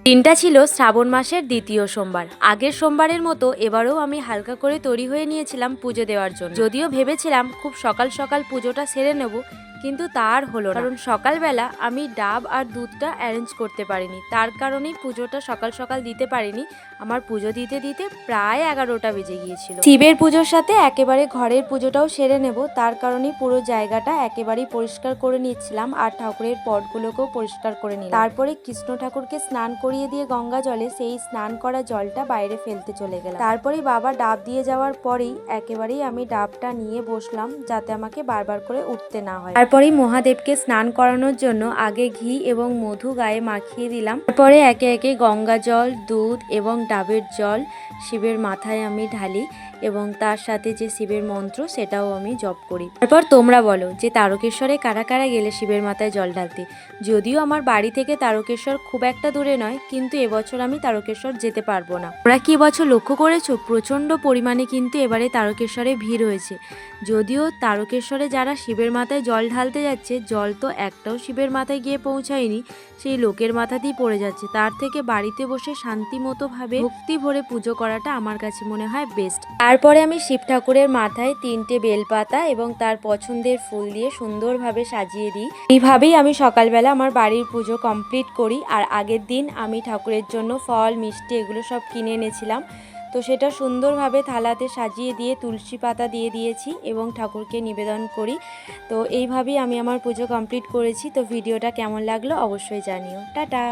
দিনটা ছিল শ্রাবণ মাসের দ্বিতীয় সোমবার। আগের সোমবারের মতো এবারেও আমি হালকা করে তৈরি হয়ে নিয়েছিলাম পুজো দেওয়ার জন্য। যদিও ভেবেছিলাম খুব সকাল সকাল পুজোটা সেরে নেব, কিন্তু তার হলো না, কারণ সকালবেলা আমি ডাব আর দুধটা অ্যারেঞ্জ করতে পারিনি। তার কারণেই পুজোটা সকাল সকাল দিতে পারিনি। আমার পুজো দিতে দিতে প্রায় 11টা বেজে গিয়েছিল। শিবের পুজোর সাথে একেবারে ঘরের পুজোটাও সেরে নেব, তার কারণেই পুরো জায়গাটা একেবারেই পরিষ্কার করে নিচ্ছিলাম আর ঠাকুরের পটগুলোকেও পরিষ্কার করে নিলাম। তারপরে কৃষ্ণ ঠাকুরকে স্নান করিয়ে দিয়ে গঙ্গা জলে সেই স্নান করা জলটা বাইরে ফেলতে চলে গেলাম। তারপরে বাবা ডাব দিয়ে যাওয়ার পরেই একেবারেই আমি ডাবটা নিয়ে বসলাম, যাতে আমাকে বারবার করে উঠতে না হয়। তারপরেই মহাদেবকে স্নান করানোর জন্য আগে ঘি এবং মধু গায়ে মাখিয়ে দিলাম। তারপরে একে একে গঙ্গা জল, দুধ এবং ডাবের জল শিবের মাথায় আমি ঢালি এবং তার সাথে যে শিবের মন্ত্র সেটাও আমি জপ করি। তারপর তোমরা বলো যে তারকেশ্বরে কারা কারা গেলে শিবের মাথায় জল ঢালতে। যদিও আমার বাড়ি থেকে তারকেশ্বর খুব একটা দূরে নয়, কিন্তু এবছর আমি তারকেশ্বর যেতে পারবো না। ওরা কি এবছর লক্ষ্য করেছো, প্রচণ্ড পরিমাণে কিন্তু এবারে তারকেশ্বরে ভিড় হয়েছে। যদিও তারকেশ্বরে যারা শিবের মাথায় জল ঢালতে যাচ্ছে, জল তো একটাও শিবের মাথায় গিয়ে পৌঁছায়নি, সেই লোকের মাথাতেই পড়ে যাচ্ছে। তার থেকে বাড়িতে বসে শান্তি মতো ভাবে ভক্তি ভরে পুজো করাটা আমার কাছে মনে হয় বেস্ট। তারপরে আমি শিব ঠাকুরের মাথায় 3টে বেলপাতা এবং তার পছন্দের ফুল দিয়ে সুন্দরভাবে সাজিয়ে দিই। এইভাবেই আমি সকালবেলা আমার বাড়ির পুজো কমপ্লিট করি। আর আগের দিন আমি ঠাকুরের জন্য ফল, মিষ্টি এগুলো সব কিনে এনেছিলাম, তো সেটা সুন্দরভাবে থালাতে সাজিয়ে দিয়ে তুলসী পাতা দিয়ে দিয়েছি এবং ঠাকুরকে নিবেদন করি। তো এইভাবেই আমি আমার পুজো কমপ্লিট করেছি। তো ভিডিওটা কেমন লাগলো অবশ্যই জানিও। টাটা।